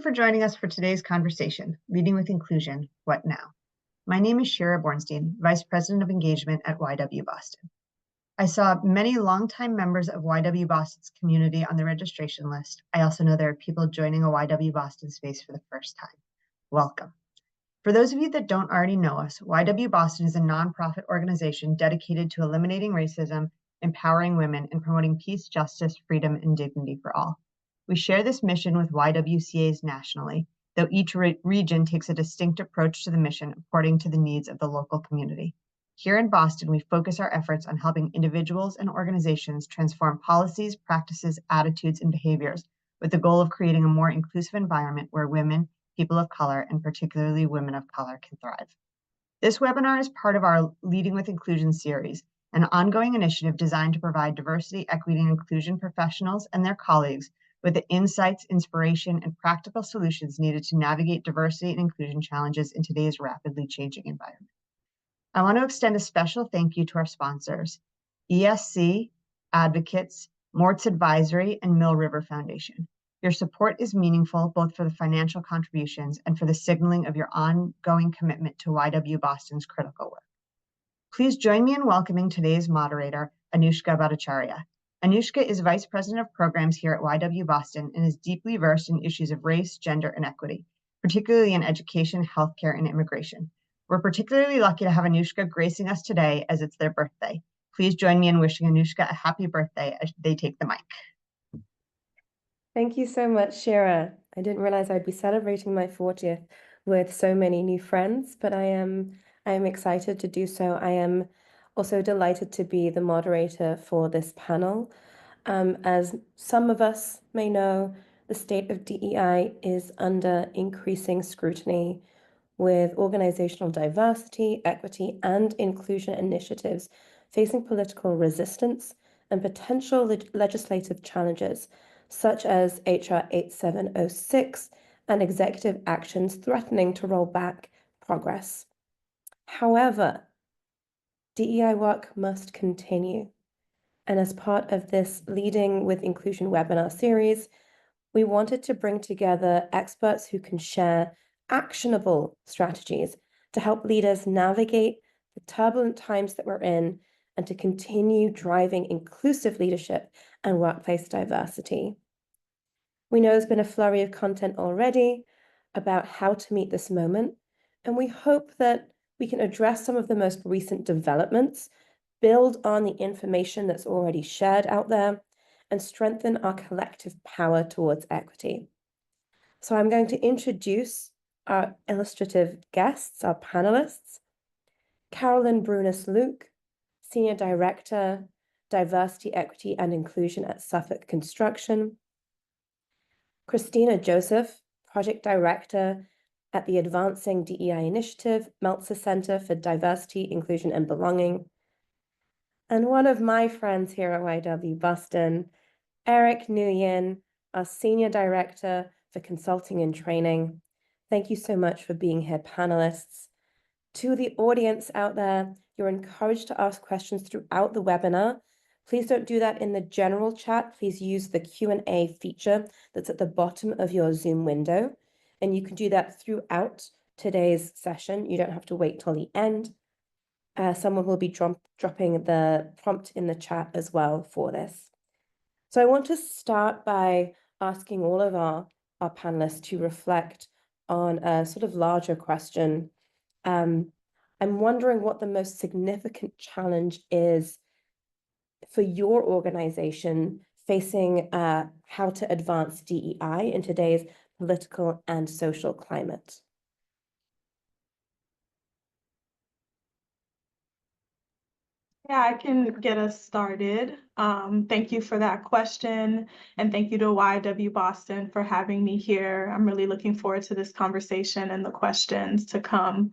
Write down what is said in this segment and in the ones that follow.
you for joining us for today's conversation, Leading with Inclusion, What Now? My name is Shira Bornstein, Vice President of Engagement at YW Boston. I saw many longtime members of YW Boston's community on the registration list. I also know there are people joining a YW Boston space for the first time. Welcome. For those of you that don't already know us, YW Boston is a nonprofit organization dedicated to eliminating racism, empowering women, and promoting peace, justice, freedom, and dignity for all. We share this mission with YWCAs nationally, though each region takes a distinct approach to the mission according to the needs of the local community. Here in Boston, we focus our efforts on helping individuals and organizations transform policies, practices, attitudes, and behaviors with the goal of creating a more inclusive environment where women, people of color, and particularly women of color can thrive. This webinar is part of our Leading with Inclusion series, an ongoing initiative designed to provide diversity, equity, and inclusion professionals and their colleagues with the insights, inspiration, and practical solutions needed to navigate diversity and inclusion challenges in today's rapidly changing environment. I want to extend a special thank you to our sponsors, ESC, Advocates, Mort's Advisory, and Mill River Foundation. Your support is meaningful both for the financial contributions and for the signaling of your ongoing commitment to YW Boston's critical work. Please join me in welcoming today's moderator, Anushka Bhattacharya. Anushka is Vice President of Programs here at YW Boston and is deeply versed in issues of race, gender, and equity, particularly in education, healthcare, and immigration. We're particularly lucky to have Anushka gracing us today as it's their birthday. Please join me in wishing Anushka a happy birthday as they take the mic. Thank you so much, Shira. I didn't realize I'd be celebrating my 40th with so many new friends, but I am excited to do so. I am also delighted to be the moderator for this panel. As some of us may know, the state of DEI is under increasing scrutiny, with organizational diversity, equity, and inclusion initiatives facing political resistance and potential legislative challenges, such as HR 8706 and executive actions threatening to roll back progress. However, DEI work must continue. And as part of this Leading with Inclusion webinar series, we wanted to bring together experts who can share actionable strategies to help leaders navigate the turbulent times that we're in and to continue driving inclusive leadership and workplace diversity. We know there's been a flurry of content already about how to meet this moment, and we hope that we can address some of the most recent developments, build on the information that's already shared out there, and strengthen our collective power towards equity. So I'm going to introduce our illustrative guests, our panelists. Carolyn Brunis-Luke, Senior Director, Diversity, Equity, and Inclusion at Suffolk Construction. Christina Joseph, Project Director at the Advancing DEI Initiative, Meltzer Center for Diversity, Inclusion, and Belonging. And one of my friends here at YW Boston, Eric Nguyen, our Senior Director for Consulting and Training. Thank you so much for being here, panelists. To the audience out there, you're encouraged to ask questions throughout the webinar. Please don't do that in the general chat. Please use the Q&A feature that's at the bottom of your Zoom window. And you can do that throughout today's session. You don't have to wait till the end. Someone will be dropping the prompt in the chat as well for this. So I want to start by asking all of our panelists to reflect on a sort of larger question. I'm wondering what the most significant challenge is for your organization facing how to advance DEI in today's political and social climate. Yeah, I can get us started. Thank you for that question. And thank you to YW Boston for having me here. I'm really looking forward to this conversation and the questions to come.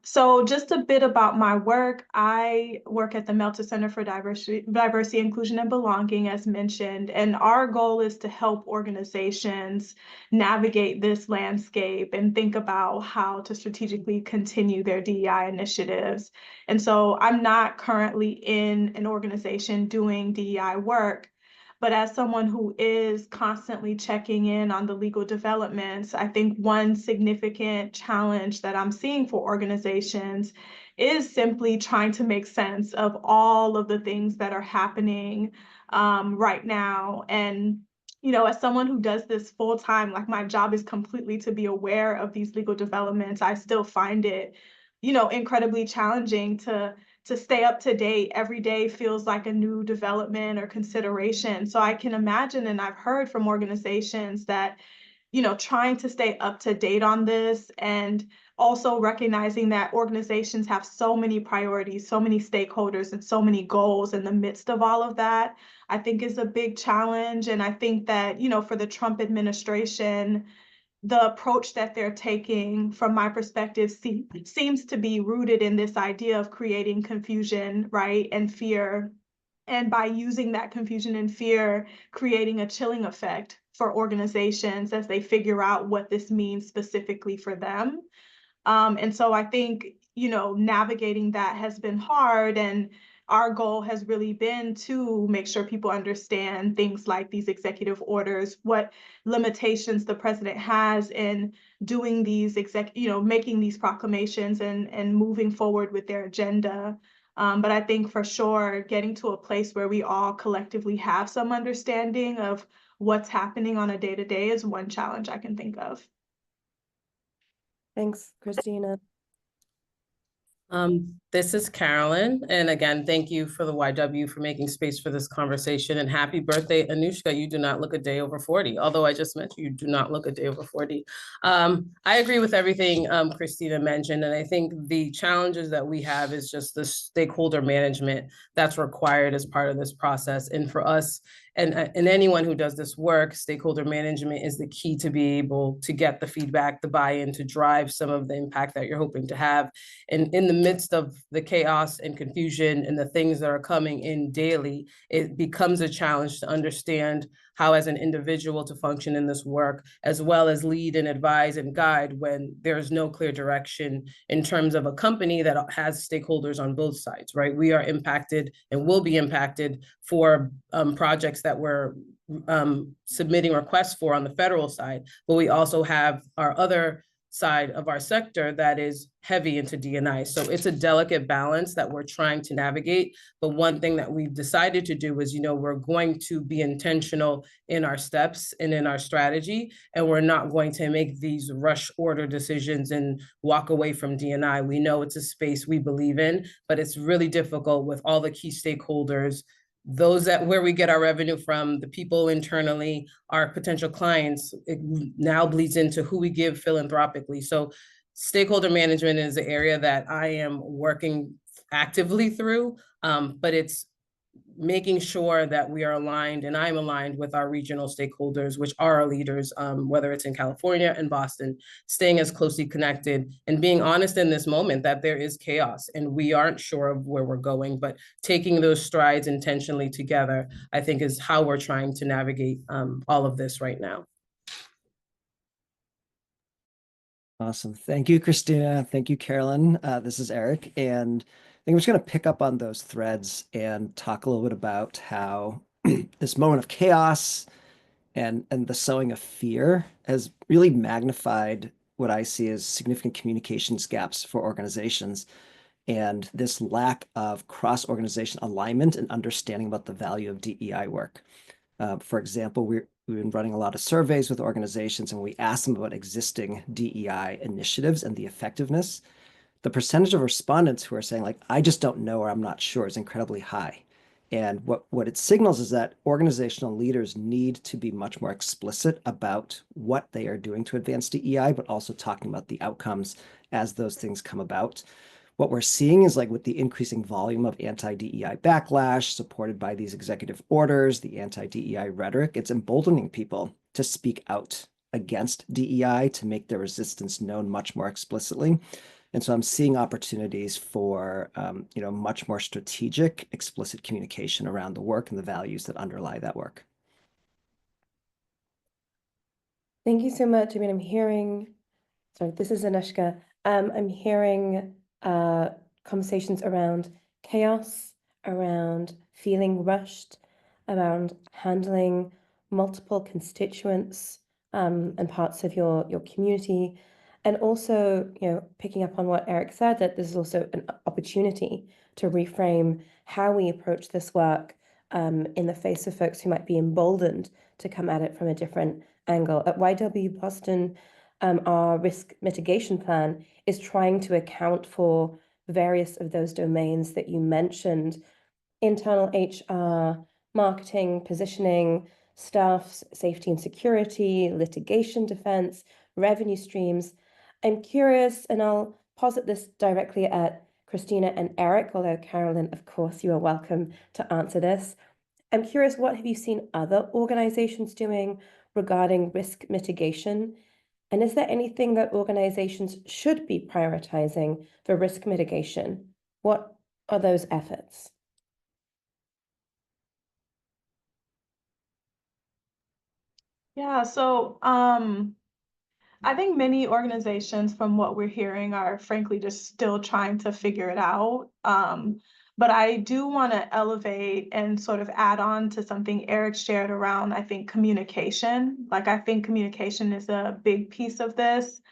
So just a bit about my work. I work at the Meltzer Center for Diversity, Inclusion, and Belonging, as mentioned, and our goal is to help organizations navigate this landscape and think about how to strategically continue their DEI initiatives. And so I'm not currently in an organization doing DEI work, But as someone who is constantly checking in on the legal developments, I think one significant challenge that I'm seeing for organizations is simply trying to make sense of all of the things that are happening right now. And as someone who does this full time, like my job is completely to be aware of these legal developments. I still find it, incredibly challenging to stay up to date. Every day feels like a new development or consideration. So I can imagine, and I've heard from organizations that, trying to stay up to date on this, and also recognizing that organizations have so many priorities, so many stakeholders, and so many goals in the midst of all of that, I think is a big challenge. And I think that, for the Trump administration, the approach that they're taking, from my perspective, seems to be rooted in this idea of creating confusion, right, and fear. And by using that confusion and fear, creating a chilling effect for organizations as they figure out what this means specifically for them. And so I think, navigating that has been hard. And our goal has really been to make sure people understand things like these executive orders, what limitations the president has in doing these making these proclamations and moving forward with their agenda. But I think for sure, getting to a place where we all collectively have some understanding of what's happening on a day-to-day is one challenge I can think of. Thanks, Christina. This is Carolyn, and again, thank you for the YW for making space for this conversation, and happy birthday, Anushka. You do not look a day over 40, although I just met you do not look a day over 40. I agree with everything Christina mentioned, and I think the challenges that we have is just the stakeholder management that's required as part of this process. And for us, and anyone who does this work, stakeholder management is the key to be able to get the feedback, the buy-in, to drive some of the impact that you're hoping to have. And in the midst of the chaos and confusion and the things that are coming in daily, it becomes a challenge to understand how as an individual to function in this work, as well as lead and advise and guide when there's no clear direction in terms of a company that has stakeholders on both sides, right? We are impacted and will be impacted for projects that we're submitting requests for on the federal side, but we also have our other side of our sector that is heavy into D&I. So it's a delicate balance that we're trying to navigate. But one thing that we've decided to do is, we're going to be intentional in our steps and in our strategy, and we're not going to make these rush order decisions and walk away from D&I. We know it's a space we believe in, but it's really difficult with all the key stakeholders, those that where we get our revenue from, the people internally, our potential clients. It now bleeds into who we give philanthropically. So stakeholder management is the area that I am working actively through, but it's making sure that we are aligned, and I'm aligned with our regional stakeholders, which are our leaders, whether it's in California and Boston, staying as closely connected and being honest in this moment that there is chaos and we aren't sure of where we're going, but taking those strides intentionally together, I think, is how we're trying to navigate all of this right now. Awesome. Thank you, Christina. Thank you, Carolyn. This is Eric, and I think I'm just going to pick up on those threads and talk a little bit about how this moment of chaos and the sowing of fear has really magnified what I see as significant communications gaps for organizations, and this lack of cross-organization alignment and understanding about the value of DEI work. For example, we've been running a lot of surveys with organizations, and we ask them about existing DEI initiatives and the effectiveness. The percentage of respondents who are saying, like, I just don't know or I'm not sure, is incredibly high. And what it signals is that organizational leaders need to be much more explicit about what they are doing to advance DEI, but also talking about the outcomes as those things come about. What we're seeing is, like, with the increasing volume of anti-DEI backlash supported by these executive orders, the anti-DEI rhetoric, it's emboldening people to speak out against DEI, to make their resistance known much more explicitly. And so I'm seeing opportunities for, much more strategic, explicit communication around the work and the values that underlie that work. Thank you so much. I mean, I'm hearing, sorry, this is Anushka. I'm hearing conversations around chaos, around feeling rushed, around handling multiple constituents and parts of your community. And also, picking up on what Eric said, that there's also an opportunity to reframe how we approach this work in the face of folks who might be emboldened to come at it from a different angle. At YW Boston, our risk mitigation plan is trying to account for various of those domains that you mentioned: internal HR, marketing, positioning, staff safety and security, litigation defense, revenue streams. I'm curious, and I'll posit this directly at Christina and Eric, although Carolyn, of course, you are welcome to answer this. I'm curious, what have you seen other organizations doing regarding risk mitigation? And is there anything that organizations should be prioritizing for risk mitigation? What are those efforts? Yeah, so I think many organizations, from what we're hearing, are frankly just still trying to figure it out. But I do want to elevate and sort of add on to something Eric shared around, I think, communication. Like, I think communication is a big piece of this.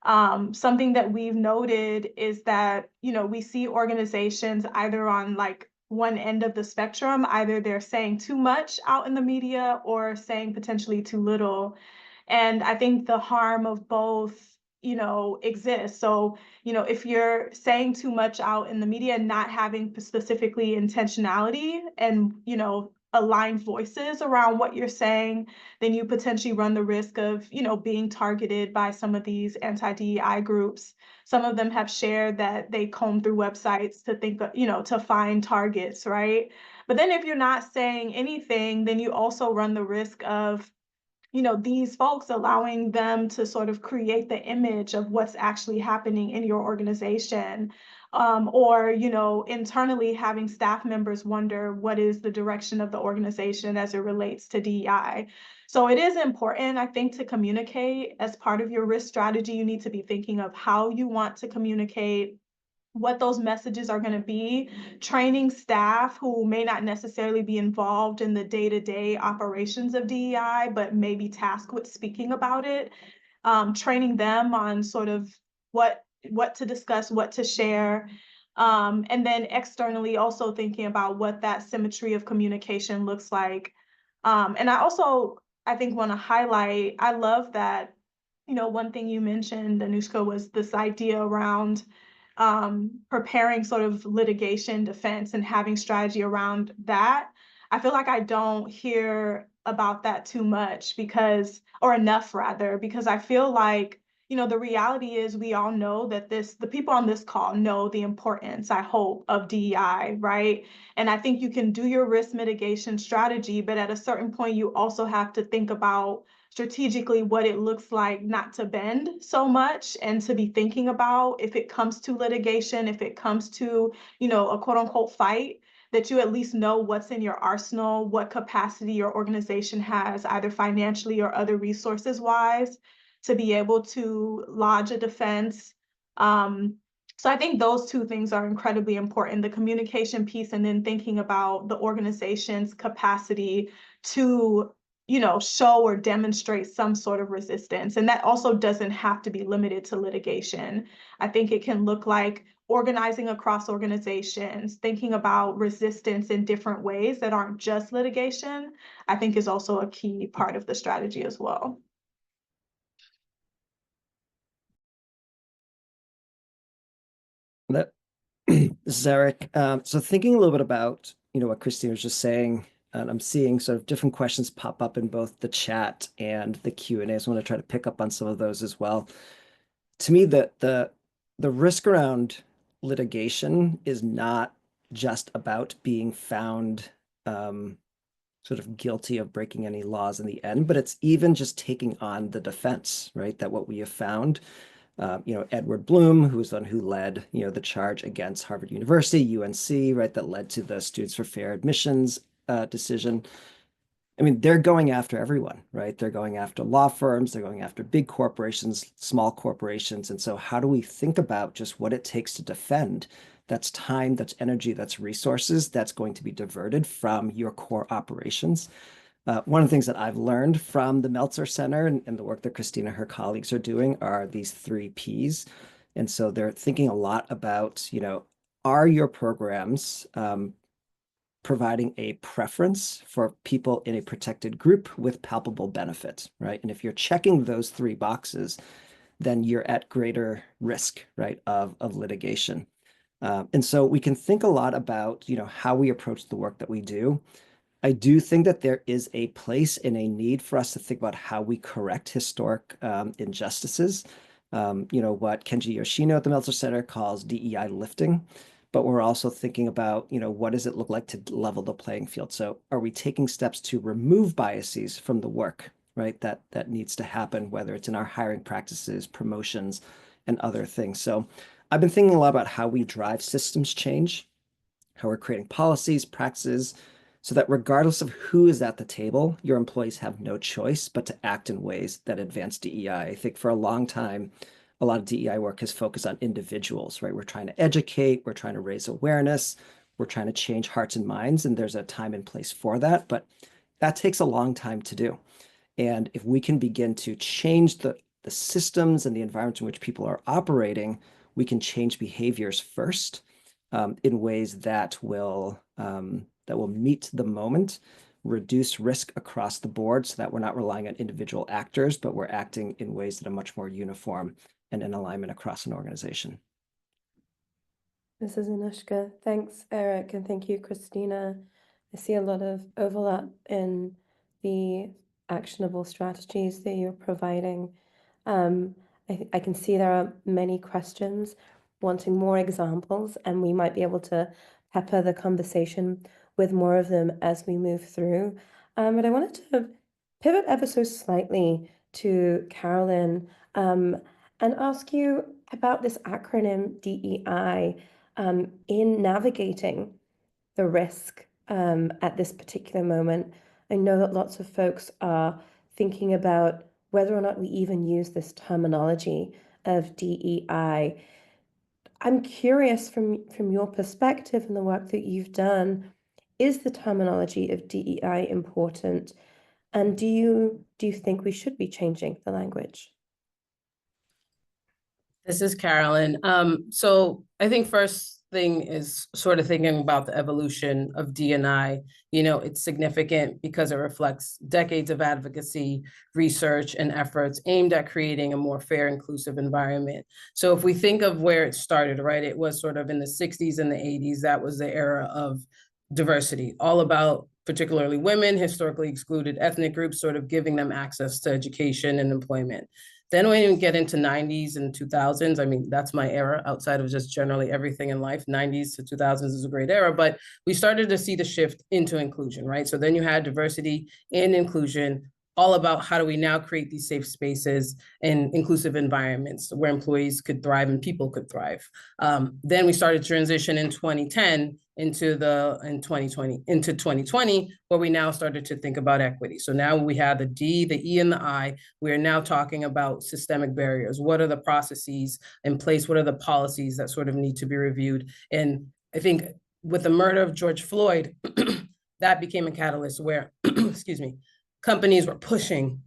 Something that we've noted is that, we see organizations either on like one end of the spectrum, either they're saying too much out in the media or saying potentially too little. And I think the harm of both, exists. So, if you're saying too much out in the media, not having specifically intentionality and, aligned voices around what you're saying, then you potentially run the risk of, being targeted by some of these anti-DEI groups. Some of them have shared that they comb through websites to think, to find targets, right? But then if you're not saying anything, then you also run the risk of, these folks allowing them to sort of create the image of what's actually happening in your organization. Or, internally having staff members wonder what is the direction of the organization as it relates to DEI. So it is important, I think, to communicate. As part of your risk strategy, you need to be thinking of how you want to communicate, what those messages are going to be, training staff who may not necessarily be involved in the day-to-day operations of DEI, but may be tasked with speaking about it, training them on sort of what to discuss, what to share, and then externally also thinking about what that symmetry of communication looks like. And I also, I think, want to highlight, I love that, one thing you mentioned, Anushka, was this idea around preparing sort of litigation defense and having strategy around that. I feel like I don't hear about that too much or enough rather, because I feel like, the reality is we all know that the people on this call know the importance, I hope, of DEI, right? And I think you can do your risk mitigation strategy, but at a certain point, you also have to think about strategically what it looks like not to bend so much, and to be thinking about, if it comes to litigation, if it comes to, a quote unquote fight, that you at least know what's in your arsenal, what capacity your organization has, either financially or other resources wise, to be able to lodge a defense. So I think those two things are incredibly important, the communication piece, and then thinking about the organization's capacity to, show or demonstrate some sort of resistance. And that also doesn't have to be limited to litigation. I think it can look like organizing across organizations, thinking about resistance in different ways that aren't just litigation, I think is also a key part of the strategy as well. This is Eric. So thinking a little bit about, what Christina was just saying, and I'm seeing sort of different questions pop up in both the chat and the Q&A. So I want to try to pick up on some of those as well. To me, the risk around litigation is not just about being found sort of guilty of breaking any laws in the end, but it's even just taking on the defense, right? That what we have found, Edward Bloom, who was the one who led, the charge against Harvard University, UNC, right, that led to the Students for Fair Admissions decision. I mean, they're going after everyone, right? They're going after law firms, they're going after big corporations, small corporations. And so how do we think about just what it takes to defend? That's time, that's energy, that's resources that's going to be diverted from your core operations. One of the things that I've learned from the Meltzer Center and the work that Christina and her colleagues are doing are these 3 Ps. And so they're thinking a lot about, are your programs providing a preference for people in a protected group with palpable benefit, right? And if you're checking those 3 boxes, then you're at greater risk, right, of litigation. And so we can think a lot about, how we approach the work that we do. I do think that there is a place and a need for us to think about how we correct historic injustices. What Kenji Yoshino at the Meltzer Center calls DEI lifting, but we're also thinking about, what does it look like to level the playing field? So are we taking steps to remove biases from the work, right? That needs to happen, whether it's in our hiring practices, promotions, and other things. So I've been thinking a lot about how we drive systems change, how we're creating policies, practices, so that regardless of who is at the table, your employees have no choice but to act in ways that advance DEI. I think for a long time, a lot of DEI work has focused on individuals, right? We're trying to educate, we're trying to raise awareness, we're trying to change hearts and minds, and there's a time and place for that, but that takes a long time to do. And if we can begin to change the systems and the environments in which people are operating, we can change behaviors first in ways that will meet the moment, reduce risk across the board so that we're not relying on individual actors, but we're acting in ways that are much more uniform and in alignment across an organization. This is Anushka. Thanks, Eric, and thank you, Christina. I see a lot of overlap in the actionable strategies that you're providing. I can see there are many questions wanting more examples, and we might be able to pepper the conversation with more of them as we move through. But I wanted to pivot ever so slightly to Carolyn and ask you about this acronym DEI in navigating the risk at this particular moment. I know that lots of folks are thinking about whether or not we even use this terminology of DEI. I'm curious from your perspective and the work that you've done, is the terminology of DEI important? And do you think we should be changing the language? This is Carolyn. So I think first thing is sort of thinking about the evolution of D&I. It's significant because it reflects decades of advocacy, research, and efforts aimed at creating a more fair, inclusive environment. So if we think of where it started, right, it was sort of in the 60s and the 80s, that was the era of diversity, all about particularly women, historically excluded ethnic groups, sort of giving them access to education and employment. Then when we get into 90s and 2000s, I mean, that's my era outside of just generally everything in life. 90s to 2000s is a great era, but we started to see the shift into inclusion, right? So then you had diversity and inclusion, all about how do we now create these safe spaces and inclusive environments where employees could thrive and people could thrive. Then we started to transition in 2010 into 2020, where we now started to think about equity. So now we have the D, the E, and the I. We are now talking about systemic barriers. What are the processes in place? What are the policies that sort of need to be reviewed? And I think with the murder of George Floyd, that became a catalyst where, excuse me, companies were pushing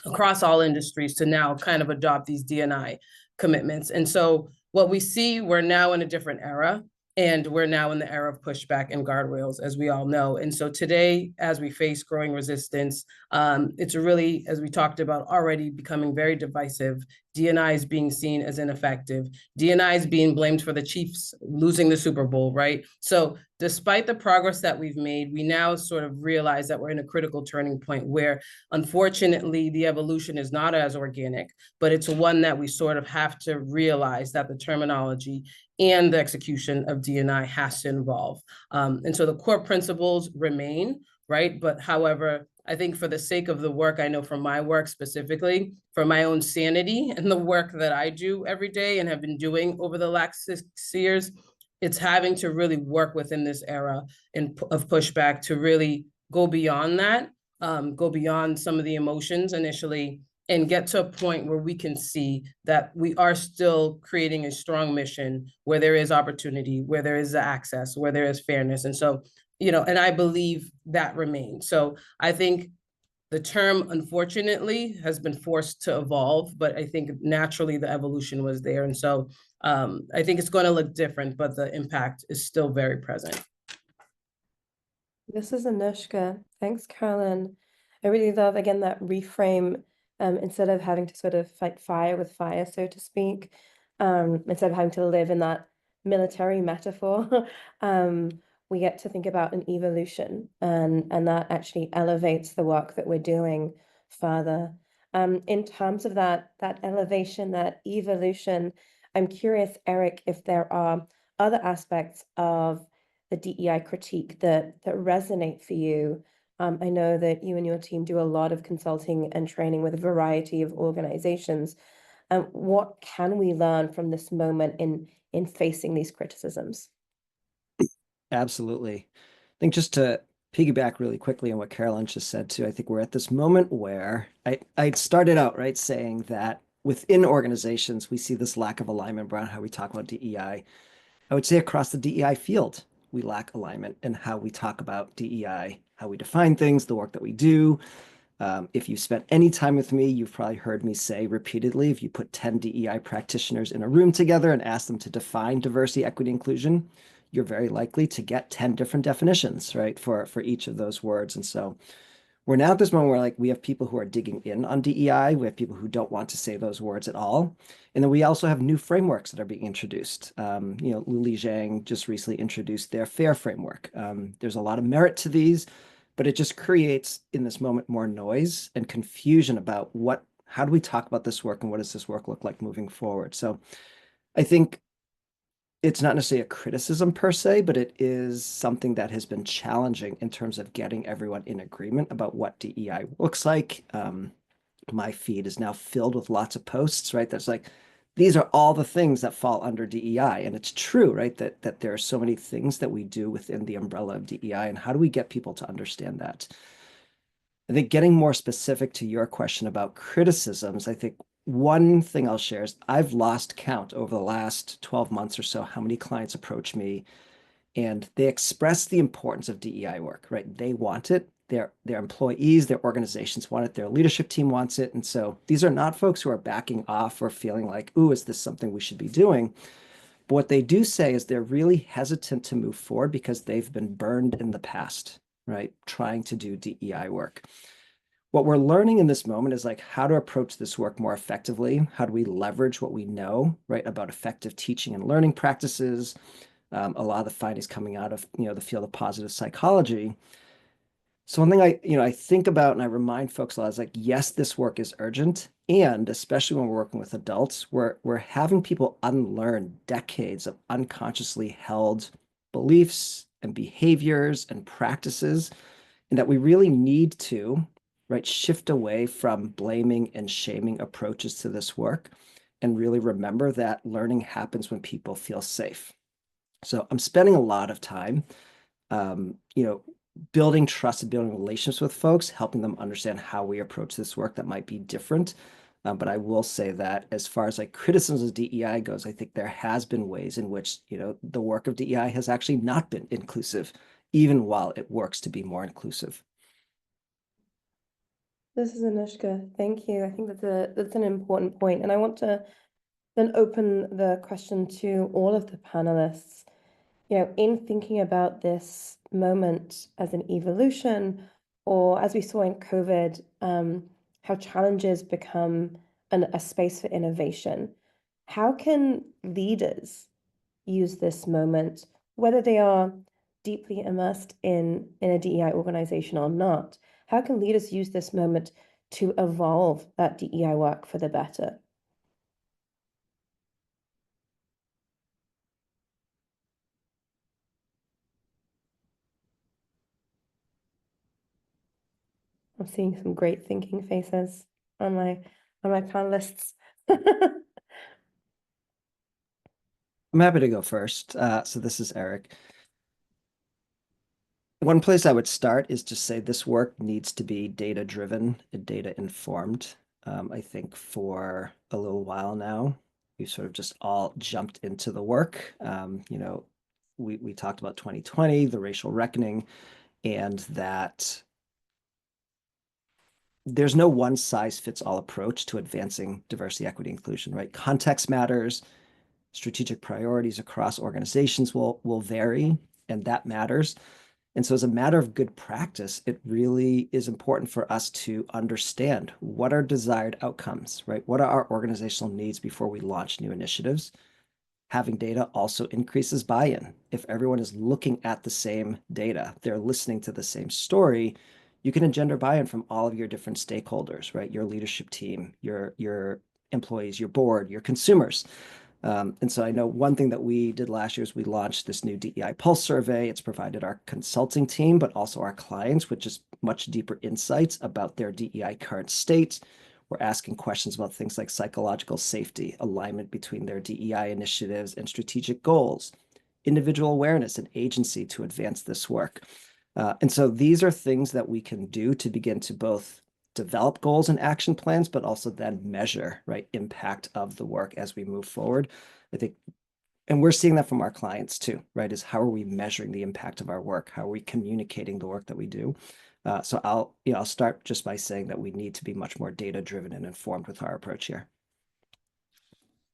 across all industries to now kind of adopt these D&I commitments. And so what we see, we're now in a different era. And we're now in the era of pushback and guardrails, as we all know. And so today, as we face growing resistance, it's really, as we talked about, already becoming very divisive. D&I is being seen as ineffective. D&I is being blamed for the Chiefs losing the Super Bowl, right? So despite the progress that we've made, we now sort of realize that we're in a critical turning point where, unfortunately, the evolution is not as organic, but it's one that we sort of have to realize that the terminology and the execution of D&I has to involve. And so the core principles remain, right? But however, I think for the sake of the work, I know from my work specifically, for my own sanity and the work that I do every day and have been doing over the last 6 years, it's having to really work within this era of pushback to really go beyond that go beyond some of the emotions initially and get to a point where we can see that we are still creating a strong mission where there is opportunity, where there is access, where there is fairness. And so, and I believe that remains. So I think the term, unfortunately, has been forced to evolve, but I think naturally the evolution was there. And so I think it's going to look different, but the impact is still very present. This is Anushka. Thanks, Carolyn. I really love, again, that reframe. Instead of having to sort of fight fire with fire, so to speak, instead of having to live in that military metaphor, we get to think about an evolution, and that actually elevates the work that we're doing further. In terms of that elevation, that evolution, I'm curious, Eric, if there are other aspects of the DEI critique that resonate for you. I know that you and your team do a lot of consulting and training with a variety of organizations. What can we learn from this moment in facing these criticisms? Absolutely. I think just to piggyback really quickly on what Carolyn just said too, I think we're at this moment where I started out, right, saying that within organizations, we see this lack of alignment around how we talk about DEI. I would say across the DEI field, we lack alignment in how we talk about DEI, how we define things, the work that we do. If you've spent any time with me, you've probably heard me say repeatedly, if you put 10 DEI practitioners in a room together and ask them to define diversity, equity, inclusion, you're very likely to get 10 different definitions, right, for each of those words. And so we're now at this moment where we have people who are digging in on DEI. We have people who don't want to say those words at all. And then we also have new frameworks that are being introduced. Luli Zhang just recently introduced their FAIR framework. There's a lot of merit to these, but it just creates in this moment more noise and confusion about how do we talk about this work and what does this work look like moving forward? So I think it's not necessarily a criticism per se, but it is something that has been challenging in terms of getting everyone in agreement about what DEI looks like. My feed is now filled with lots of posts, right? That's these are all the things that fall under DEI. And it's true, right? That there are so many things that we do within the umbrella of DEI. And how do we get people to understand that? I think getting more specific to your question about criticisms, I think one thing I'll share is I've lost count over the last 12 months or so how many clients approach me and they express the importance of DEI work, right? They want it. Their employees, their organizations want it. Their leadership team wants it. And so these are not folks who are backing off or feeling like, ooh, is this something we should be doing? But what they do say is they're really hesitant to move forward because they've been burned in the past, right? Trying to do DEI work. What we're learning in this moment is how to approach this work more effectively. How do we leverage what we know, right, about effective teaching and learning practices? A lot of the findings coming out of, the field of positive psychology. So one thing I think about and I remind folks a lot is yes, this work is urgent. And especially when we're working with adults, we're having people unlearn decades of unconsciously held beliefs and behaviors and practices, and that we really need to, right, shift away from blaming and shaming approaches to this work and really remember that learning happens when people feel safe. So I'm spending a lot of time, building trust and building relationships with folks, helping them understand how we approach this work that might be different. But I will say that as far as criticisms of DEI goes, I think there has been ways in which, the work of DEI has actually not been inclusive, even while it works to be more inclusive. This is Anushka. Thank you. I think that's an important point. And I want to then open the question to all of the panelists. In thinking about this moment as an evolution, or as we saw in COVID, how challenges become a space for innovation, how can leaders use this moment, whether they are deeply immersed in a DEI organization or not? How can leaders use this moment to evolve that DEI work for the better? I'm seeing some great thinking faces on my panelists. I'm happy to go first. So this is Eric. one place I would start is to say this work needs to be data-driven and data-informed. I think for a little while now, we've sort of just all jumped into the work. We talked about 2020, the racial reckoning, and that there's no one size fits all approach to advancing diversity, equity, inclusion, right? Context matters, strategic priorities across organizations will vary, and that matters. And so as a matter of good practice, it really is important for us to understand what are desired outcomes, right? What are our organizational needs before we launch new initiatives? Having data also increases buy-in. If everyone is looking at the same data, they're listening to the same story, you can engender buy-in from all of your different stakeholders, right? Your leadership team, your employees, your board, your consumers. And so I know one thing that we did last year is we launched this new DEI Pulse survey. It's provided our consulting team, but also our clients with just much deeper insights about their DEI current state. We're asking questions about things like psychological safety, alignment between their DEI initiatives and strategic goals, individual awareness and agency to advance this work. And so these are things that we can do to begin to both develop goals and action plans, but also then measure, right, impact of the work as we move forward. I think, and we're seeing that from our clients too, right, is how are we measuring the impact of our work? How are we communicating the work that we do? So I'll start just by saying that we need to be much more data-driven and informed with our approach here.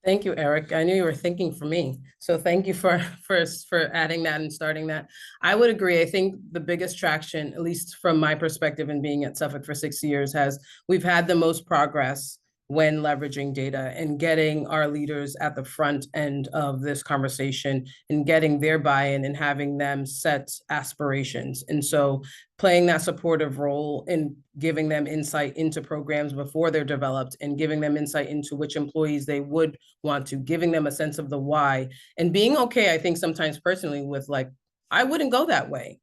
Thank you, Eric. I knew you were thinking for me. So thank you for adding that and starting that. I would agree. I think the biggest traction, at least from my perspective and being at Suffolk for 6 years, we've had the most progress when leveraging data and getting our leaders at the front end of this conversation and getting their buy-in and having them set aspirations. And so playing that supportive role in giving them insight into programs before they're developed and giving them insight into which employees they would want to, giving them a sense of the why, and being okay, I think sometimes personally with like, I wouldn't go that way,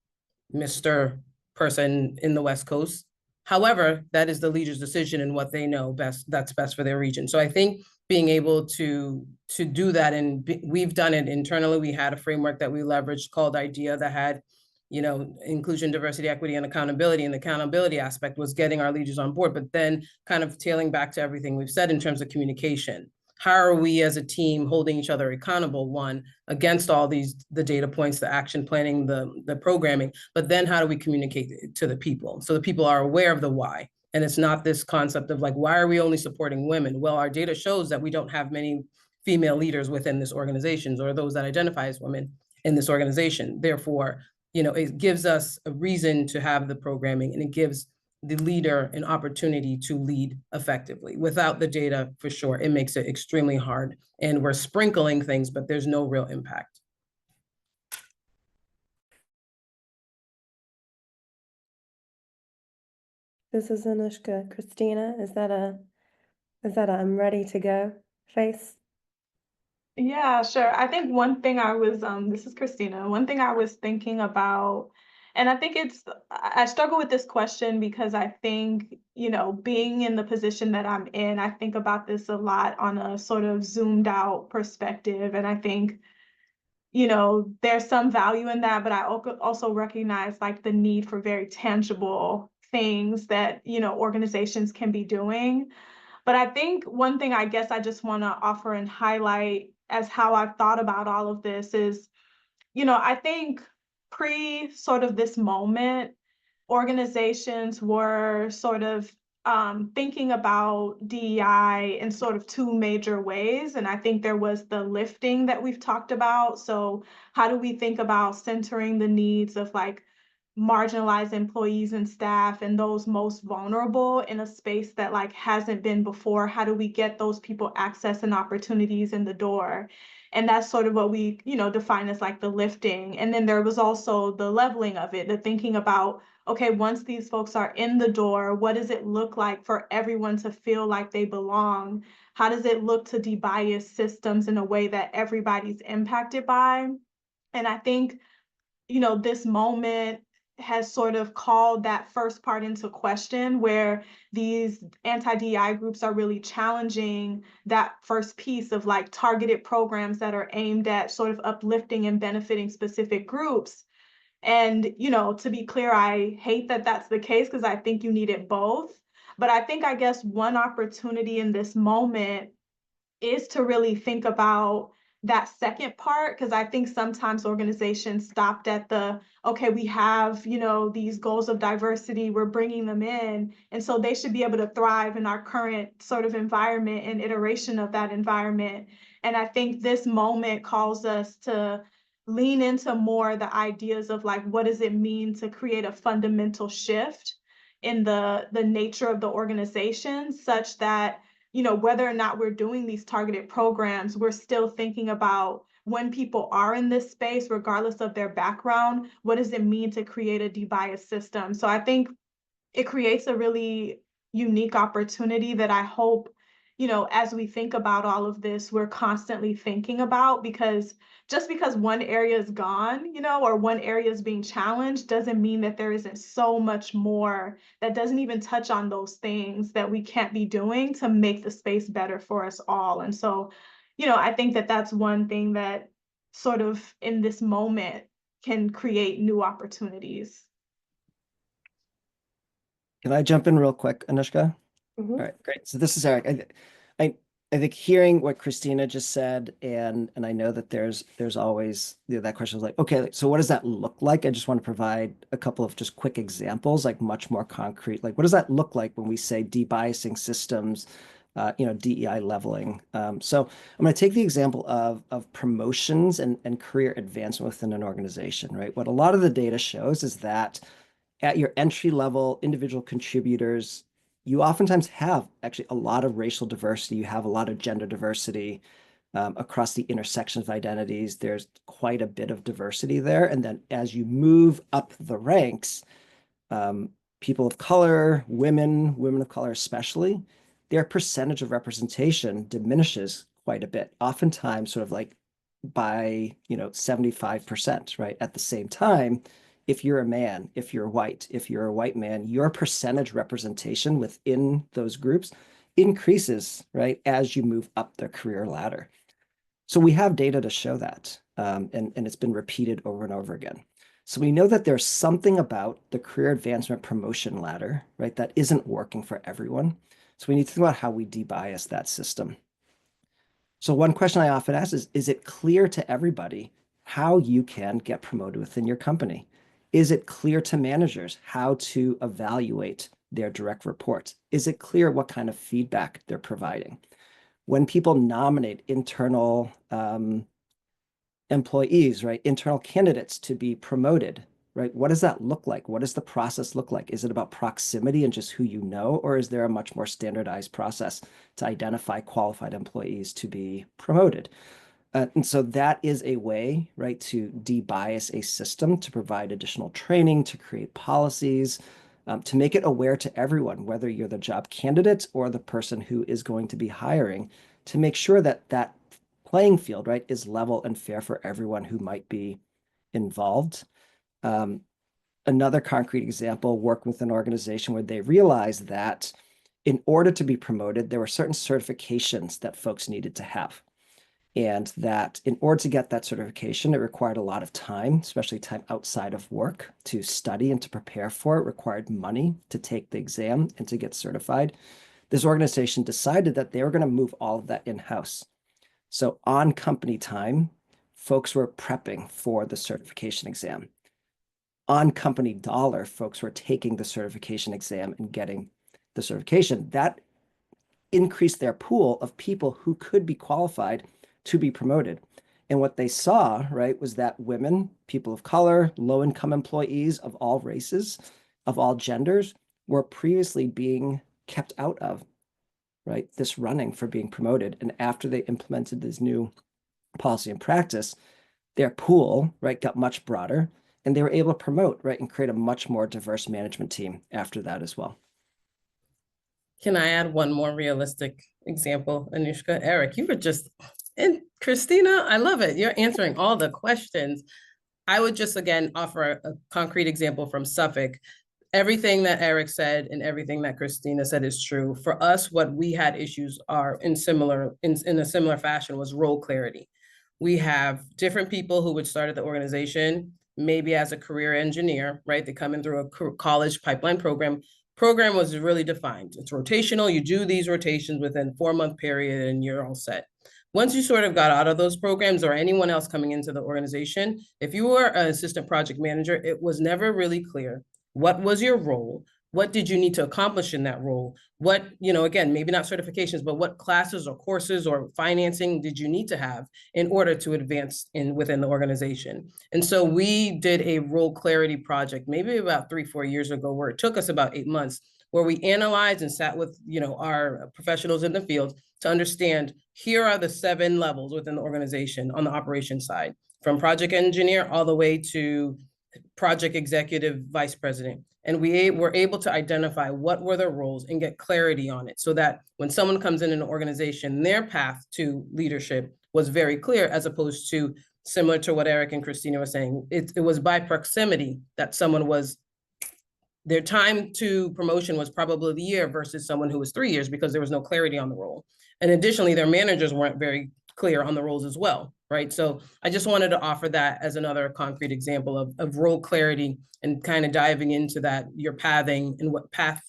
Mr. Person in the West Coast. However, that is the leader's decision and what they know best, that's best for their region. So I think being able to do that, and we've done it internally. We had a framework that we leveraged called IDEA that had, inclusion, diversity, equity, and accountability. And the accountability aspect was getting our leaders on board, but then kind of tailing back to everything we've said in terms of communication. How are we as a team holding each other accountable, one, against all the data points, the action planning, the programming, but then how do we communicate to the people so the people are aware of the why? And it's not this concept of like, why are we only supporting women? Well, our data shows that we don't have many female leaders within this organization or those that identify as women in this organization. Therefore, it gives us a reason to have the programming, and it gives the leader an opportunity to lead effectively. Without the data, for sure, it makes it extremely hard. And we're sprinkling things, but there's no real impact. This is Anushka. Christina, is that a I'm ready to go face? Yeah, sure. I think one thing I was, this is Christina. One thing I was thinking about, and I think I struggle with this question because I think, being in the position that I'm in, I think about this a lot on a sort of zoomed out perspective. And I think, there's some value in that, but I also recognize like the need for very tangible things that, organizations can be doing. But I think one thing I guess I just want to offer and highlight as how I've thought about all of this is, I think pre sort of this moment, organizations were sort of thinking about DEI in sort of two major ways. And I think there was the lifting that we've talked about. So how do we think about centering the needs of like marginalized employees and staff and those most vulnerable in a space that like hasn't been before? How do we get those people access and opportunities in the door? And that's sort of what we, define as like the lifting. And then there was also the leveling of it, the thinking about, okay, once these folks are in the door, what does it look like for everyone to feel like they belong? How does it look to debias systems in a way that everybody's impacted by? And I think, this moment has sort of called that first part into question, where these anti-DEI groups are really challenging that first piece of like targeted programs that are aimed at sort of uplifting and benefiting specific groups. And, you know, to be clear, I hate that that's the case because I think you need it both. But I think, I guess, one opportunity in this moment is to really think about that second part, because I think sometimes organizations stopped at the, okay, we have, you know, these goals of diversity, we're bringing them in, and so they should be able to thrive in our current sort of environment and iteration of that environment. And I think this moment calls us to lean into more the ideas of like, what does it mean to create a fundamental shift in the nature of the organization, such that, you know, whether or not we're doing these targeted programs, we're still thinking about when people are in this space, regardless of their background, what does it mean to create a debiased system? So I think it creates a really unique opportunity that I hope, you know, as we think about all of this, we're constantly thinking about, because just because one area is gone, you know, or one area is being challenged doesn't mean that there isn't so much more that doesn't even touch on those things that we can't be doing to make the space better for us all. And so, you know, I think that that's one thing that sort of in this moment can create new opportunities. Can I jump in real quick, Anushka? Mhm. All right, great. So this is Eric. I think hearing what Christina just said, and I know that there's always, you know, that question is like, okay, so what does that look like? I just want to provide a couple of just quick examples, like much more concrete. Like, what does that look like when we say debiasing systems, you know, DEI leveling? So I'm going to take the example of promotions and career advancement within an organization, right? What a lot of the data shows is that at your entry level individual contributors, you oftentimes have actually a lot of racial diversity. You have a lot of gender diversity across the intersections of identities. There's quite a bit of diversity there. And then as you move up the ranks, people of color, women of color especially, their percentage of representation diminishes quite a bit, oftentimes sort of like by, you know, 75%, right? At the same time, if you're a man, if you're white, if you're a white man, your percentage representation within those groups increases, right, as you move up the career ladder. So we have data to show that, and it's been repeated over and over again. So we know that there's something about the career advancement promotion ladder, right, that isn't working for everyone. So we need to think about how we debias that system. So one question I often ask is it clear to everybody how you can get promoted within your company? Is it clear to managers how to evaluate their direct reports? Is it clear what kind of feedback they're providing? When people nominate internal employees, right, internal candidates to be promoted, right, what does that look like? What does the process look like? Is it about proximity and just who you know, or is there a much more standardized process to identify qualified employees to be promoted? And so that is a way, right, to debias a system, to provide additional training, to create policies, to make it aware to everyone, whether you're the job candidate or the person who is going to be hiring, to make sure that that playing field, right, is level and fair for everyone who might be involved. Another concrete example, work with an organization where they realized that in order to be promoted, there were certain certifications that folks needed to have. And that in order to get that certification, it required a lot of time, especially time outside of work, to study and to prepare for it, required money to take the exam and to get certified. This organization decided that they were going to move all of that in-house. So on company time, folks were prepping for the certification exam. On company dollar, folks were taking the certification exam and getting the certification. That increased their pool of people who could be qualified to be promoted. And what they saw, right, was that women, people of color, low-income employees of all races, of all genders, were previously being kept out of, right, this running for being promoted. And after they implemented this new policy and practice, their pool, right, got much broader, and they were able to promote, right, and create a much more diverse management team after that as well. Can I add one more realistic example, Anushka? Eric, you were just, and Christina, I love it. You're answering all the questions. I would just, again, offer a concrete example from Suffolk. Everything that Eric said and everything that Christina said is true. For us, what we had issues are in a similar fashion was role clarity. We have different people who would start at the organization, maybe as a career engineer, right? They come in through a college pipeline program. Program was really defined. It's rotational. You do these rotations within 4-month period and you're all set. Once you sort of got out of those programs, or anyone else coming into the organization, if you were an assistant project manager, it was never really clear what was your role. What did you need to accomplish in that role? What, again, maybe not certifications, but what classes or courses or financing did you need to have in order to advance within the organization? And so we did a role clarity project, maybe about 3-4 years ago, where it took us about 8 months, where we analyzed and sat with, our professionals in the field to understand, here are the 7 levels within the organization on the operations side, from project engineer all the way to project executive vice president. And we were able to identify what were their roles and get clarity on it, so that when someone comes in an organization, their path to leadership was very clear, as opposed to, similar to what Eric and Christina were saying, it was by proximity that someone was, their time to promotion was probably the year versus someone who was 3 years, because there was no clarity on the role. And additionally, their managers weren't very clear on the roles as well, right? So I just wanted to offer that as another concrete example of role clarity, and kind of diving into that, your pathing and what path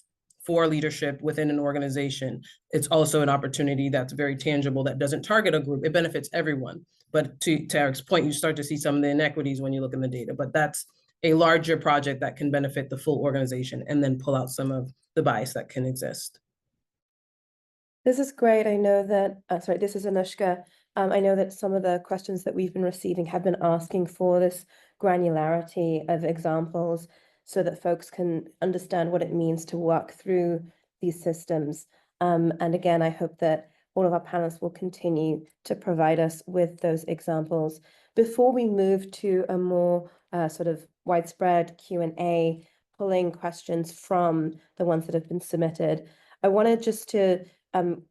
for leadership within an organization. It's also an opportunity that's very tangible, that doesn't target a group. It benefits everyone. But to Eric's point, you start to see some of the inequities when you look in the data, but that's a larger project that can benefit the full organization, and then pull out some of the bias that can exist. This is great. I know that, sorry, this is Anushka. I know that some of the questions that we've been receiving have been asking for this granularity of examples, so that folks can understand what it means to work through these systems. And again, I hope that all of our panelists will continue to provide us with those examples. Before we move to a more sort of widespread Q&A, pulling questions from the ones that have been submitted, I wanted just to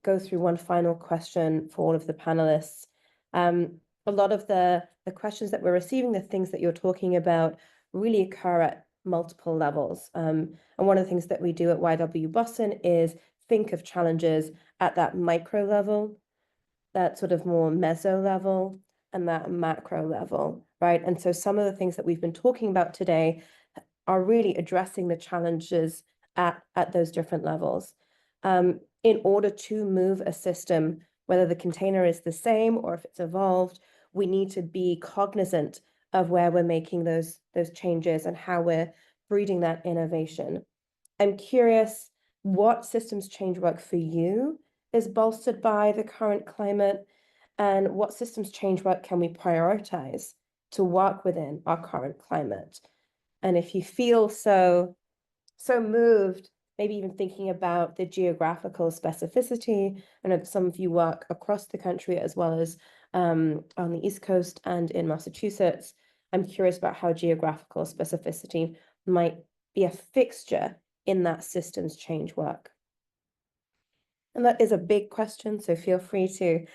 go through one final question for all of the panelists. A lot of the questions that we're receiving, the things that you're talking about, really occur at multiple levels. And one of the things that we do at YW Boston is think of challenges at that micro level, that sort of more meso level, and that macro level, right? And so some of the things that we've been talking about today are really addressing the challenges at those different levels. In order to move a system, whether the container is the same or if it's evolved, we need to be cognizant of where we're making those changes and how we're breeding that innovation. I'm curious, what systems change work for you is bolstered by the current climate, and what systems change work can we prioritize to work within our current climate? And if you feel so moved, maybe even thinking about the geographical specificity. I know that some of you work across the country, as well as on the East Coast and in Massachusetts. I'm curious about how geographical specificity might be a fixture in that systems change work. And that is a big question, so feel free to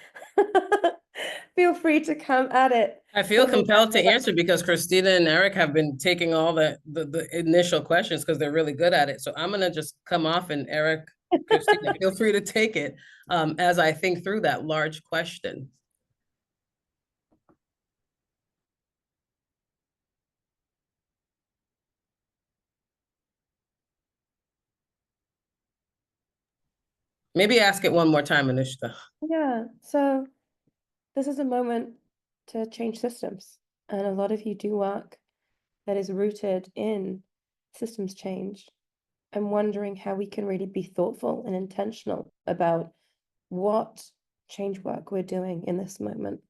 come at it. I feel compelled to answer, because Christina and Eric have been taking all the initial questions, because they're really good at it. So I'm gonna just come off, and Eric, Christina, feel free to take it as I think through that large question. Maybe ask it one more time, Anushka. Yeah, so this is a moment to change systems. And a lot of you do work that is rooted in systems change. I'm wondering how we can really be thoughtful and intentional about what change work we're doing in this moment.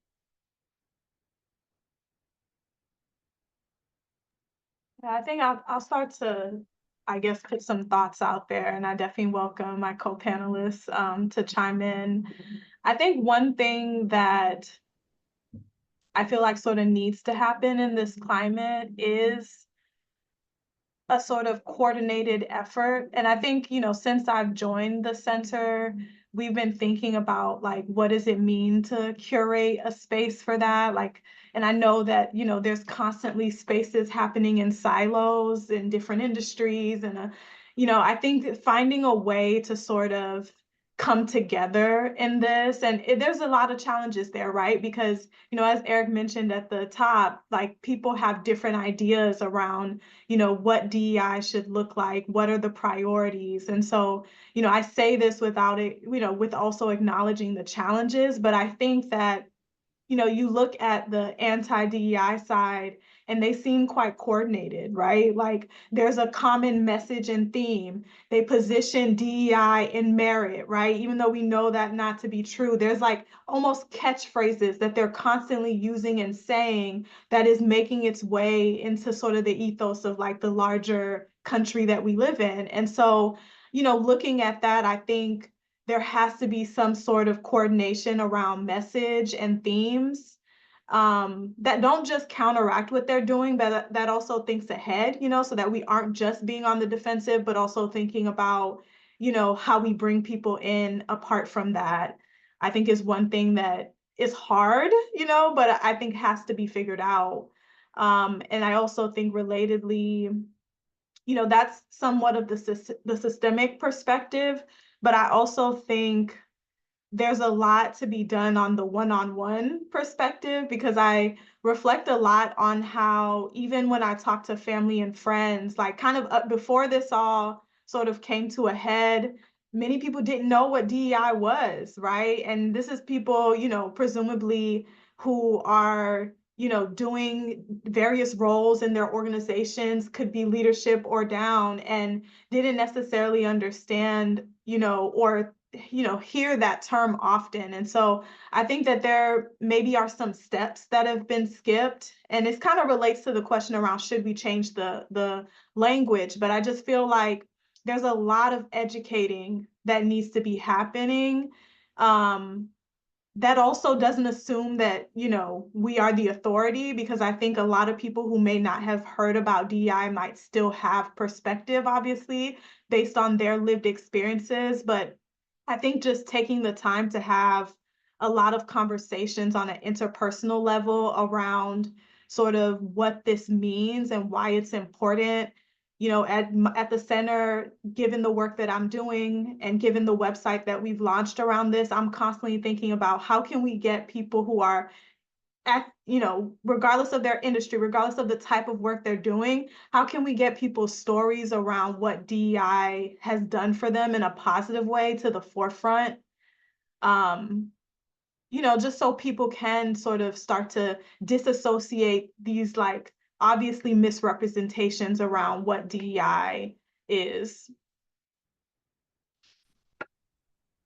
Yeah, I think I'll start to, I guess, put some thoughts out there, and I definitely welcome my co-panelists to chime in. I think one thing that I feel like sort of needs to happen in this climate is a sort of coordinated effort. And I think, since I've joined the center, we've been thinking about, like, what does it mean to curate a space for that? Like, and I know that, there's constantly spaces happening in silos in different industries. And, I think that finding a way to sort of come together in this. And there's a lot of challenges there, right? Because, as Eric mentioned at the top, like people have different ideas around, what DEI should look like, what are the priorities. And so, I say this without it, with also acknowledging the challenges, but I think that you look at the anti-DEI side and they seem quite coordinated, right? Like there's a common message and theme. They position DEI in merit, right? Even though we know that not to be true, there's like almost catchphrases that they're constantly using and saying that is making its way into sort of the ethos of like the larger country that we live in. And so, looking at that, I think there has to be some sort of coordination around message and themes that don't just counteract what they're doing, but that also thinks ahead, so that we aren't just being on the defensive, but also thinking about, how we bring people in apart from that. I think is one thing that is hard, but I think has to be figured out. And I also think relatedly, that's somewhat of the systemic perspective. But I also think there's a lot to be done on the one-on-one perspective, because I reflect a lot on how even when I talk to family and friends, like kind of before this all sort of came to a head, many people didn't know what DEI was, right? And this is people, presumably who are, doing various roles in their organizations, could be leadership or down, and didn't necessarily understand, or hear that term often. And so I think that there maybe are some steps that have been skipped, and it kind of relates to the question around should we change the language. But I just feel like there's a lot of educating that needs to be happening. That also doesn't assume that, we are the authority, because I think a lot of people who may not have heard about DEI might still have perspective, obviously, based on their lived experiences. But I think just taking the time to have a lot of conversations on an interpersonal level around sort of what this means and why it's important. At the center, given the work that I'm doing and given the website that we've launched around this, I'm constantly thinking about how can we get people who are regardless of their industry, regardless of the type of work they're doing, how can we get people's stories around what DEI has done for them in a positive way to the forefront? Just so people can sort of start to disassociate these like obviously misrepresentations around what DEI is.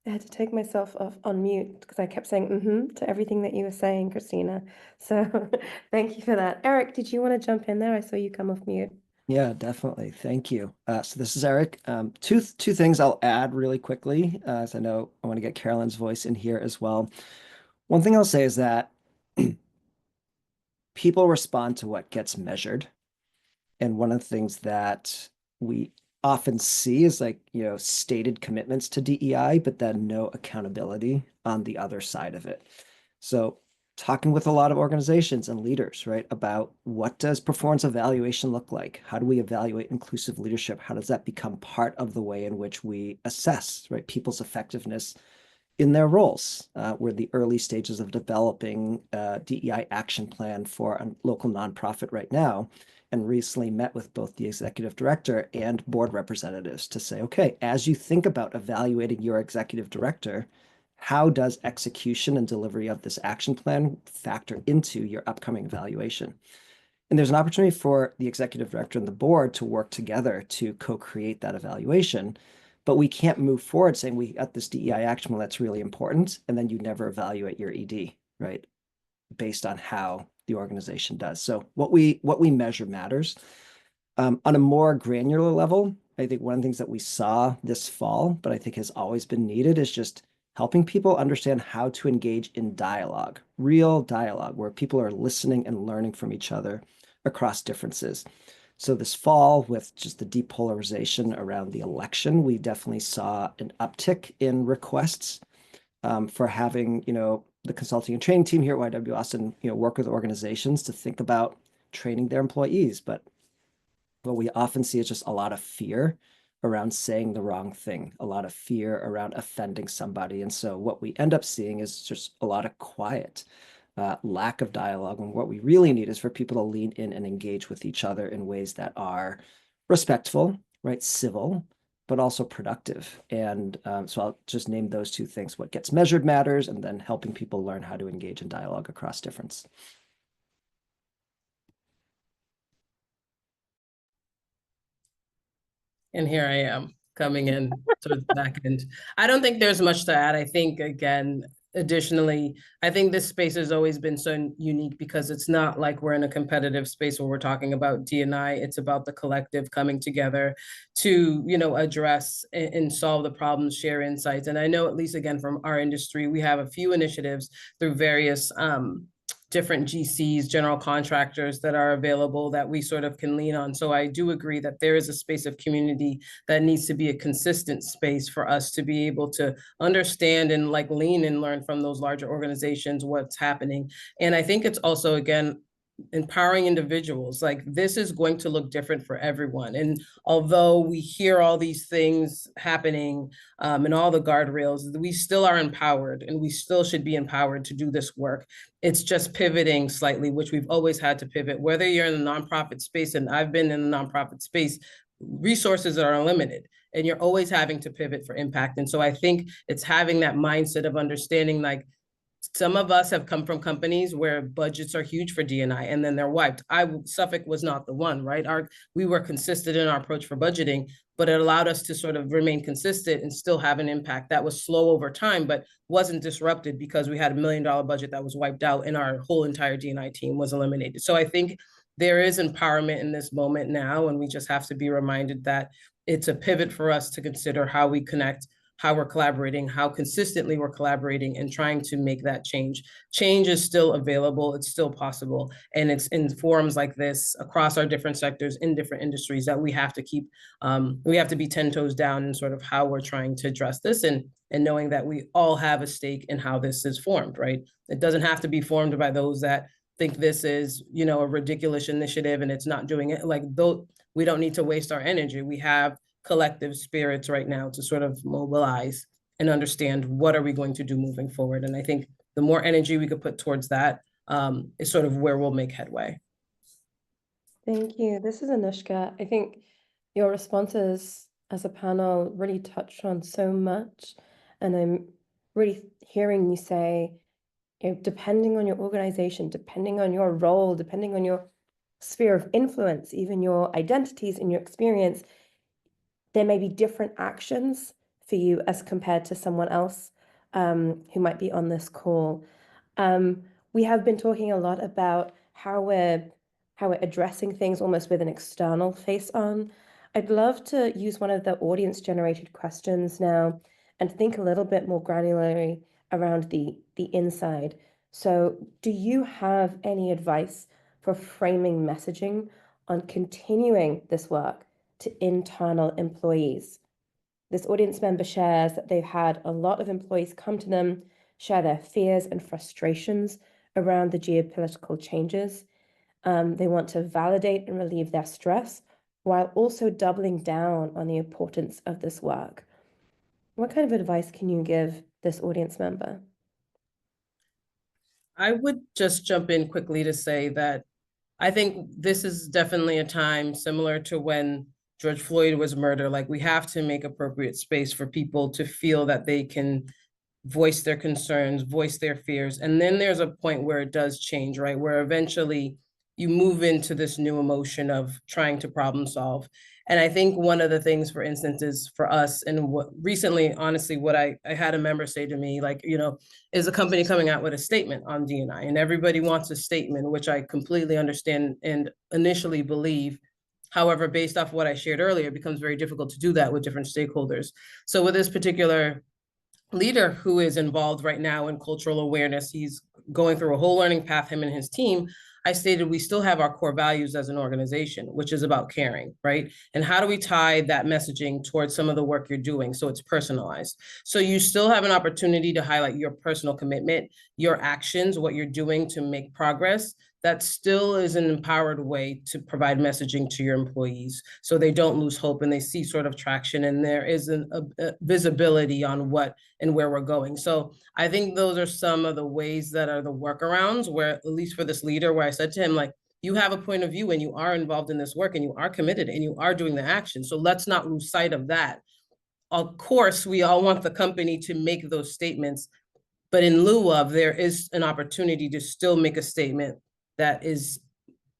I had to take myself off on mute because I kept saying to everything that you were saying, Christina. So thank you for that. Eric, did you want to jump in there? I saw you come off mute. Yeah, definitely. Thank you. So this is Eric. Two things I'll add really quickly, as I know I want to get Carolyn's voice in here as well. One thing I'll say is that people respond to what gets measured. And one of the things that we often see is like, stated commitments to DEI, but then no accountability on the other side of it. So talking with a lot of organizations and leaders, right, about what does performance evaluation look like? How do we evaluate inclusive leadership? How does that become part of the way in which we assess, right, people's effectiveness in their roles? We're in the early stages of developing a DEI action plan for a local nonprofit right now, and recently met with both the executive director and board representatives to say, okay, as you think about evaluating your executive director, how does execution and delivery of this action plan factor into your upcoming evaluation? And there's an opportunity for the executive director and the board to work together to co-create that evaluation. But we can't move forward saying we got this DEI action plan that's really important, and then you never evaluate your ED, right? Based on how the organization does. So what we measure matters. On a more granular level, I think one of the things that we saw this fall, but I think has always been needed, is just helping people understand how to engage in dialogue, real dialogue, where people are listening and learning from each other across differences. So this fall, with just the depolarization around the election, we definitely saw an uptick in requests for having, the consulting and training team here at YW Boston, work with organizations to think about training their employees. But what we often see is just a lot of fear around saying the wrong thing, a lot of fear around offending somebody. And so what we end up seeing is just a lot of quiet, lack of dialogue. And what we really need is for people to lean in and engage with each other in ways that are respectful, right, civil, but also productive. And so I'll just name those two things: what gets measured matters, and then helping people learn how to engage in dialogue across difference. And here I am coming in to the back end. I don't think there's much to add. I think, again, additionally, I think this space has always been so unique because it's not like we're in a competitive space where we're talking about D&I. It's about the collective coming together to, address and solve the problems, share insights. And I know, at least again, from our industry, we have a few initiatives through various different GCs, general contractors that are available that we sort of can lean on. So I do agree that there is a space of community that needs to be a consistent space for us to be able to understand and lean and learn from those larger organizations what's happening. And I think it's also, again, empowering individuals. This is going to look different for everyone. And although we hear all these things happening and all the guardrails, we still are empowered, and we still should be empowered to do this work. It's just pivoting slightly, which we've always had to pivot. Whether you're in the nonprofit space, and I've been in the nonprofit space, resources are limited, and you're always having to pivot for impact. And so I think it's having that mindset of understanding, some of us have come from companies where budgets are huge for D&I and then they're wiped. Suffolk was not the one, right? We were consistent in our approach for budgeting, but it allowed us to sort of remain consistent and still have an impact that was slow over time, but wasn't disrupted because we had $1 million budget that was wiped out and our whole entire D&I team was eliminated. So I think there is empowerment in this moment now, and we just have to be reminded that it's a pivot for us to consider how we connect, how we're collaborating, how consistently we're collaborating, and trying to make that change. Change is still available, it's still possible. And it's in forums like this across our different sectors in different industries that we have to keep, we have to be 10 toes down in sort of how we're trying to address this, and knowing that we all have a stake in how this is formed, right? It doesn't have to be formed by those that think this is, a ridiculous initiative and it's not doing it. We don't need to waste our energy. We have collective spirits right now to sort of mobilize and understand what are we going to do moving forward. And I think the more energy we could put towards that is sort of where we'll make headway. Thank you. This is Anushka. I think your responses as a panel really touched on so much. And I'm really hearing you say, depending on your organization, depending on your role, depending on your sphere of influence, even your identities and your experience, there may be different actions for you as compared to someone else who might be on this call. We have been talking a lot about how we're addressing things almost with an external face on. I'd love to use one of the audience-generated questions now and think a little bit more granularly around the inside. So do you have any advice for framing messaging on continuing this work to internal employees? This audience member shares that they've had a lot of employees come to them, share their fears and frustrations around the geopolitical changes. They want to validate and relieve their stress while also doubling down on the importance of this work. What kind of advice can you give this audience member? I would just jump in quickly to say that I think this is definitely a time similar to when George Floyd was murdered. We have to make appropriate space for people to feel that they can voice their concerns, voice their fears. And then there's a point where it does change, right? Where eventually you move into this new emotion of trying to problem solve. And I think one of the things, for instance, is for us, and what recently, honestly, what I had a member say to me, is a company coming out with a statement on D&I, and everybody wants a statement, which I completely understand and initially believe. However, based off what I shared earlier, it becomes very difficult to do that with different stakeholders. So with this particular leader who is involved right now in cultural awareness, he's going through a whole learning path, him and his team. I stated we still have our core values as an organization, which is about caring, right? And how do we tie that messaging towards some of the work you're doing so it's personalized? So you still have an opportunity to highlight your personal commitment, your actions, what you're doing to make progress, that still is an empowered way to provide messaging to your employees so they don't lose hope and they see sort of traction and there is a visibility on what and where we're going. So I think those are some of the ways that are the workarounds where, at least for this leader, where I said to him, like, you have a point of view and you are involved in this work and you are committed and you are doing the action. So let's not lose sight of that. Of course, we all want the company to make those statements, but in lieu of, there is an opportunity to still make a statement that is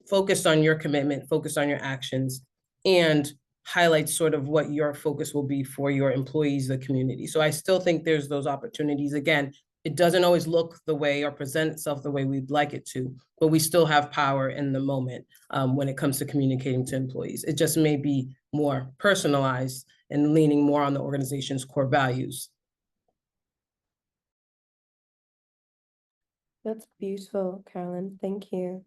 focused on your commitment, focused on your actions, and highlights sort of what your focus will be for your employees, the community. So I still think there's those opportunities. Again, it doesn't always look the way or present itself the way we'd like it to, but we still have power in the moment when it comes to communicating to employees. It just may be more personalized and leaning more on the organization's core values. That's beautiful, Carolyn. Thank you.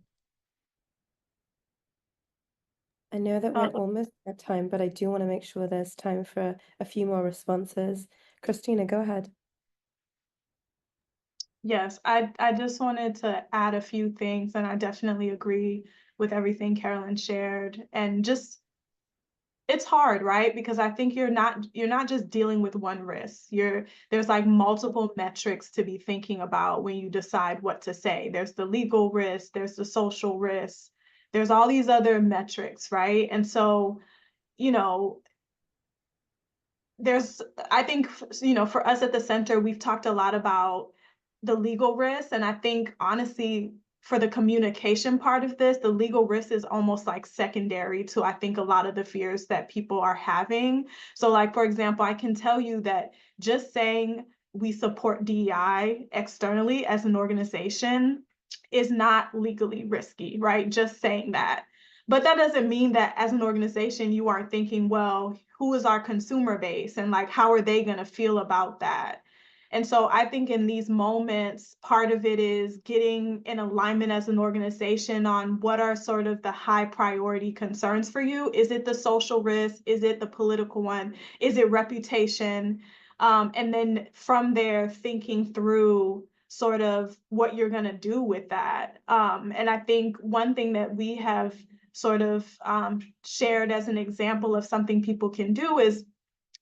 I know that we're almost at time, but I do want to make sure there's time for a few more responses. Christina, go ahead. Yes, I just wanted to add a few things, and I definitely agree with everything Carolyn shared. And just, it's hard, right? Because I think you're not just dealing with one risk. There's like multiple metrics to be thinking about when you decide what to say. There's the legal risk, there's the social risk, there's all these other metrics, right? And so, you know, I think, for us at the center, we've talked a lot about the legal risk. And I think, honestly, for the communication part of this, the legal risk is almost like secondary to, I think, a lot of the fears that people are having. So, like, for example, I can tell you that just saying we support DEI externally as an organization is not legally risky, right? Just saying that. But that doesn't mean that as an organization, you aren't thinking, well, who is our consumer base and like, how are they going to feel about that? And so I think in these moments, part of it is getting in alignment as an organization on what are sort of the high priority concerns for you. Is it the social risk? Is it the political one? Is it reputation? And then from there, thinking through sort of what you're going to do with that. And I think one thing that we have sort of shared as an example of something people can do is,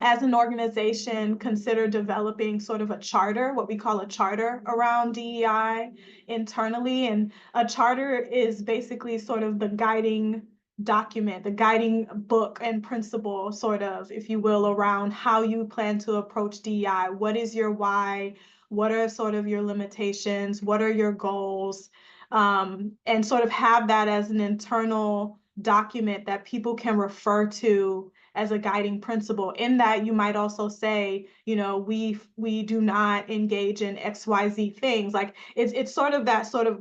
as an organization, consider developing sort of a charter, what we call a charter around DEI internally. And a charter is basically sort of the guiding document, the guiding book and principle, sort of, if you will, around how you plan to approach DEI. What is your why? What are sort of your limitations? What are your goals? And sort of have that as an internal document that people can refer to as a guiding principle. In that, you might also say, we do not engage in XYZ things. Like it's sort of that sort of,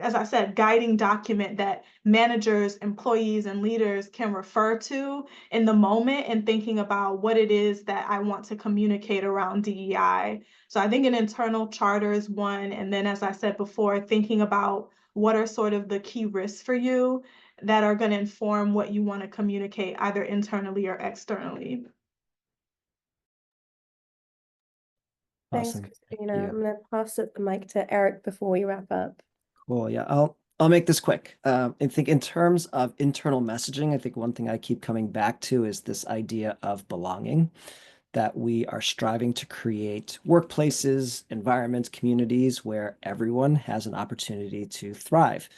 as I said, guiding document that managers, employees, and leaders can refer to in the moment and thinking about what it is that I want to communicate around DEI. So I think an internal charter is one. And then, as I said before, thinking about what are sort of the key risks for you that are going to inform what you want to communicate either internally or externally. Thanks, Awesome. Christina. Thank you. I'm going to pass the mic to Eric before we wrap up. Cool. Yeah, I'll make this quick. I think in terms of internal messaging, I think one thing I keep coming back to is this idea of belonging, that we are striving to create workplaces, environments, communities where everyone has an opportunity to thrive.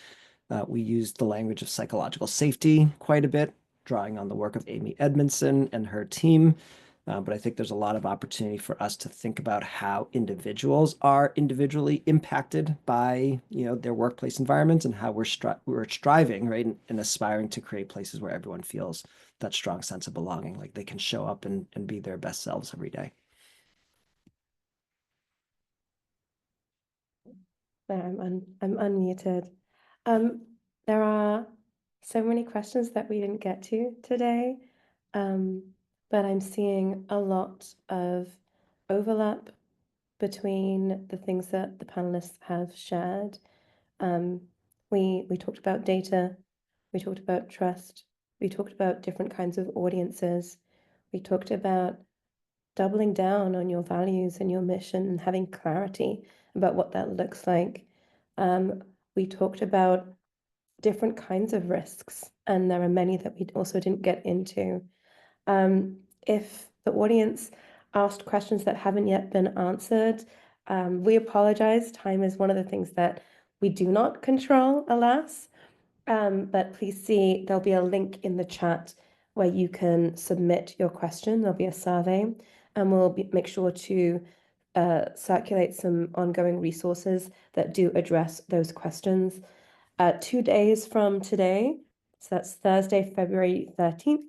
We use the language of psychological safety quite a bit, drawing on the work of Amy Edmondson and her team. But I think there's a lot of opportunity for us to think about how individuals are individually impacted by, their workplace environments and how we're striving, right, and aspiring to create places where everyone feels that strong sense of belonging, like they can show up and be their best selves every day. There, I'm unmuted. There are so many questions that we didn't get to today, but I'm seeing a lot of overlap between the things that the panelists have shared. We talked about data, we talked about trust, we talked about different kinds of audiences, we talked about doubling down on your values and your mission and having clarity about what that looks like. We talked about different kinds of risks, and there are many that we also didn't get into. If the audience asked questions that haven't yet been answered, we apologize. Time is one of the things that we do not control, alas. But please see, there'll be a link in the chat where you can submit your question. There'll be a survey, and we'll make sure to circulate some ongoing resources that do address those questions. 2 days from today, so that's Thursday, February 13th,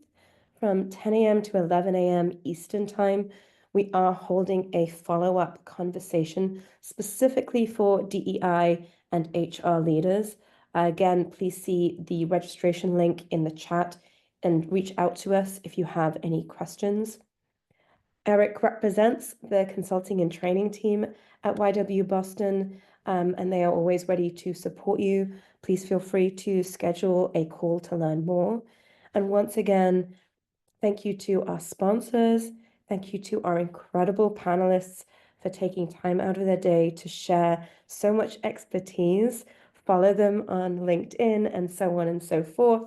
from 10 a.m. to 11 a.m. Eastern Time, we are holding a follow-up conversation specifically for DEI and HR leaders. Again, please see the registration link in the chat and reach out to us if you have any questions. Eric represents the consulting and training team at YW Boston, and they are always ready to support you. Please feel free to schedule a call to learn more. And once again, thank you to our sponsors. Thank you to our incredible panelists for taking time out of their day to share so much expertise. Follow them on LinkedIn and so on and so forth.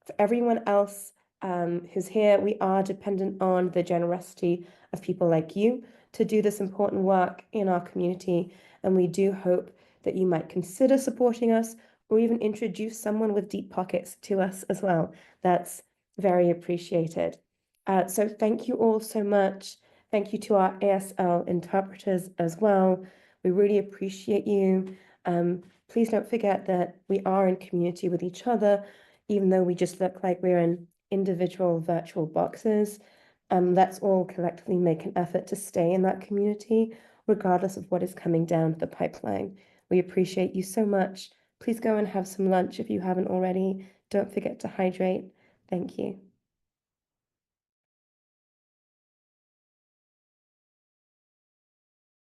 For everyone else who's here, we are dependent on the generosity of people like you to do this important work in our community. And we do hope that you might consider supporting us or even introduce someone with deep pockets to us as well. That's very appreciated. So thank you all so much. Thank you to our ASL interpreters as well. We really appreciate you. Please don't forget that we are in community with each other, even though we just look like we're in individual virtual boxes. Let's all collectively make an effort to stay in that community, regardless of what is coming down the pipeline. We appreciate you so much. Please go and have some lunch if you haven't already. Don't forget to hydrate. Thank you.